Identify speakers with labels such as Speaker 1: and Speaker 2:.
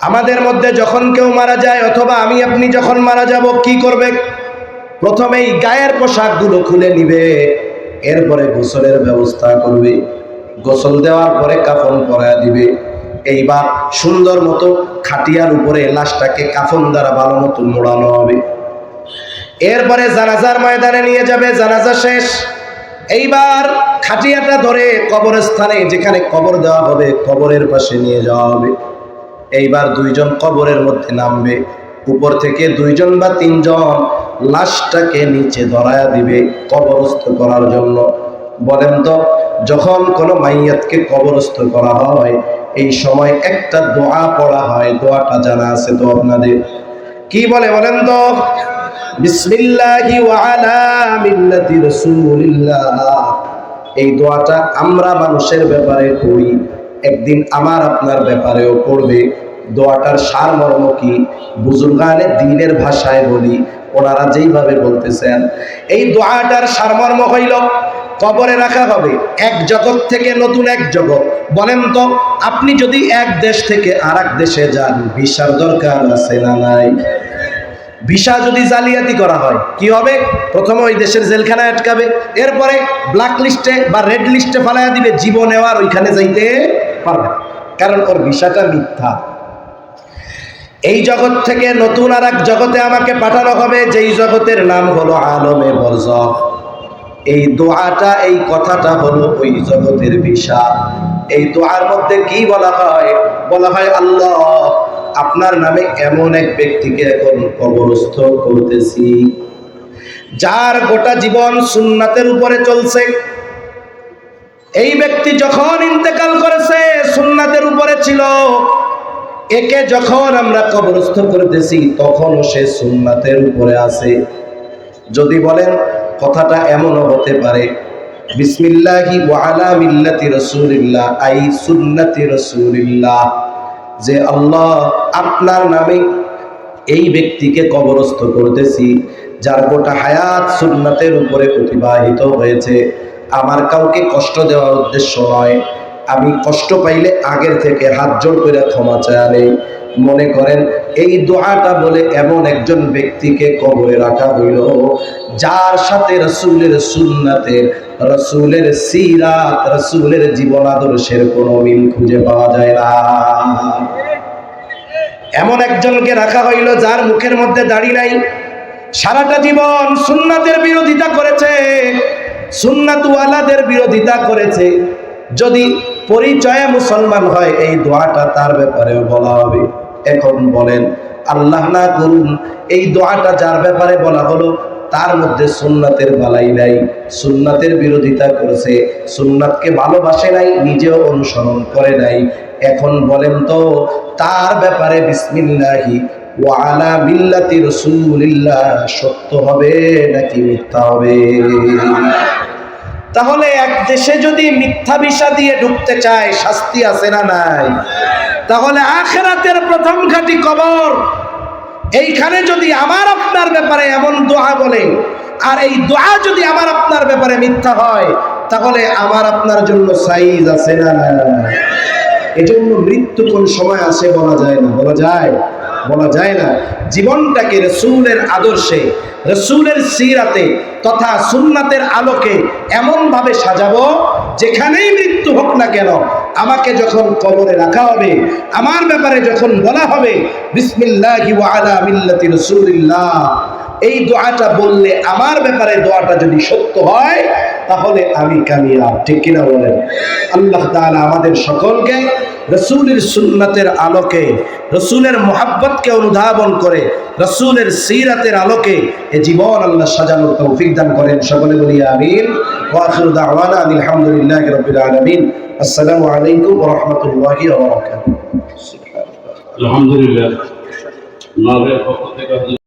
Speaker 1: আমাদের মধ্যে যখন কেউ মারা যায় অথবা আমি আপনি যখন মারা যাব কি করবে? প্রথমেই গায়ের পোশাকগুলো খুলে নিবে, এরপরে গোসলের ব্যবস্থা করবে। গোসল দেওয়ার পরে কাফন পরায়া দিবে। এইবার সুন্দর মতো খাটিয়ার উপরে লাশটাকে কাফন দ্বারা ভালো মতো মোড়ানো হবে। এরপরে জানাজার ময়দানে নিয়ে যাবে। জানাজা শেষ, এইবার খাটিয়াটা ধরে কবরস্থানে যেখানে কবর দেওয়া হবে কবরের পাশে নিয়ে যাওয়া হবে। এইবার দুইজন কবরের মধ্যে নামবে, উপর থেকে দুইজন বা তিনজন লাশটাকে নিচে ধরায়া দিবে কবরস্থ করার জন্য। বলেন তো, যখন কোনো মাইয়াতকে কবরস্থ করা হয় এই সময় একটা দোয়া পড়া হয়, দোয়াটা জানা আছে তো আপনাদের? কি বলে বলেন তো? বিসমিল্লাহি ওয়া আলা মিল্লাতি রাসূলিল্লাহ। এই দোয়াটা আমরা মানুষের ব্যাপারে পড়ি, একদিন আমার আপনার ব্যাপারেও পড়বে। দোয়াটার সারমর্ম কি? বুজুর্গানে দ্বীনের ভাষায় বলি, ওনারা যেইভাবে বলতেছেন। এই দোয়াটার সারমর্ম হইল কবরে রাখা হবে এক জগৎ থেকে নতুন এক জগৎ। বলেন তো, আপনি যদি এক দেশ থেকে আর এক দেশে যান ভিসার দরকার আছে না নাই? ভিসা যদি জালিয়াতি করা হয় কি হবে? প্রথমে ওই দেশের জেলখানায় আটকাবে, এরপরে ব্ল্যাক লিস্টে বা রেড লিস্টে ফালাইয়া দিবে, জীবনে আর ওইখানে যাইতে পারবে, কারণ ওর ভিসাটা মিথ্যা। এই জগৎ থেকে নতুন আর এক জগতে আমাকে পাঠানো হবে, যেই জগতের নাম হলো আলমে বরজখ। এই দোয়াটা, এই কথাটা হলো ওই জগতের ভিসা। এই দোয়ার মধ্যে কি বলা হয়? বলা হয়, আল্লাহ আপনার নামে এমন এক ব্যক্তিকে এখন কবরস্থ করতেছি যার গোটা জীবন সুন্নাতের উপরে চলছে। এই ব্যক্তি যখন ইন্তেকাল করেছে সুন্নাতের উপরে ছিল, একে যখন আমরা কবরস্থ করতেছি তখনও সে সুন্নাতের উপরে আছে। যদি বলেন কথাটা এমনও হতে পারে, বিসমিল্লাহি ওয়া আলা মিল্লাতি রাসূলিল্লাহ, আই সুন্নতি রাসূলিল্লাহ, যে আল্লাহ আপনার নামে এই ব্যক্তিকে কবরস্থ করতেছি যার গোটা হায়াত সুন্নাতের উপরে অতিবাহিত হয়েছে। আমার কাউকে কষ্ট দেওয়ার উদ্দেশ্য নয়, আমি কষ্ট পাইলে আগের থেকে হাত জোড় করে ক্ষমা চায়া নেই। মনে করেন এই দোয়াটা বলে এমন একজন ব্যক্তিকে কবরে রাখা হইল যার সাথে রাসূলের সুন্নাতের, রাসূলের সিরাত, রাসূলের জীবন আদর্শের কোনো মিল খুঁজে পাওয়া যায় না। এমন একজনকে রাখা হইল যার মুখের মধ্যে দাড়ি নাই, সারাটা জীবন সুন্নাতের বিরোধিতা করেছে, সুন্নাতওয়ালাদের বিরোধিতা করেছে। যদি পরিচয়ে মুসলমান হয় এই দোয়াটা তার ব্যাপারেও বলা হবে। এখন বলেন, আল্লাহ না করুন এই দোয়াটা যার ব্যাপারে বলা হলো তার মধ্যে সুন্নাতের বালাই নাই, সুন্নাতের বিরোধিতা করেছে, সুন্নাতকে ভালোবাসে নাই, নিজেও অনুসরণ করে নাই। এখন বলেন তো তার ব্যাপারে বিসমিল্লাহি ওয়া আলা মিল্লাতি রাসূলিল্লাহ সত্য হবে নাকি মিথ্যা হবে? তাহলে এক দেশে যদি মিথ্যা ভিসা দিয়ে ঢুকতে চায় শাস্তি আছে না নাই? তাহলে আখিরাতের প্রথম ঘাঁটি কবর, এইখানে যদি আমার আপনার ব্যাপারে এমন দোয়া বলে আর এই দোয়া যদি আমার আপনার ব্যাপারে মিথ্যা হয় তাহলে আমার আপনার জন্য সাইজ আছে না নাই? এজন্য মৃত্যু কোন সময় আসে বলা যায় না। বলা যায়? বলা যায় না। জীবনটাকে রাসূলের আদর্শে, রাসূলের সিরাতে তথা সুন্নাতের আলোকে এমন ভাবে সাজাবো যেখানেই মৃত্যু হোক না কেন, আমাকে যখন কবরে রাখা হবে, আমার ব্যাপারে যখন বলা হবে বিসমিল্লাহি ওয়া আলা মিল্লাতি রাসূলিল্লাহ, এই দোয়াটা বললে আমার ব্যাপারে দোয়াটা যদি সত্য হয় তাহলে আমি কামিয়াব। ঠিক কিনা বলেন? আল্লাহ তাআলা আমাদের সকলকে রাসূলের সুন্নাতের আলোকে, রাসূলের মুহাব্বতকে অনুধাবন করে রাসূলের সিরাতের আলোকে এ জীবন আল্লাহ সাজানোর তৌফিক দান করেন। সকলে বলি আমিন। ওয়া আখিরু দাওয়ানা আলহামদুলিল্লাহি রাব্বিল আলামিন। আসসালামু আলাইকুম ওয়া রাহমাতুল্লাহি ওয়া বারাকাতুহু।
Speaker 2: আলহামদুলিল্লাহ।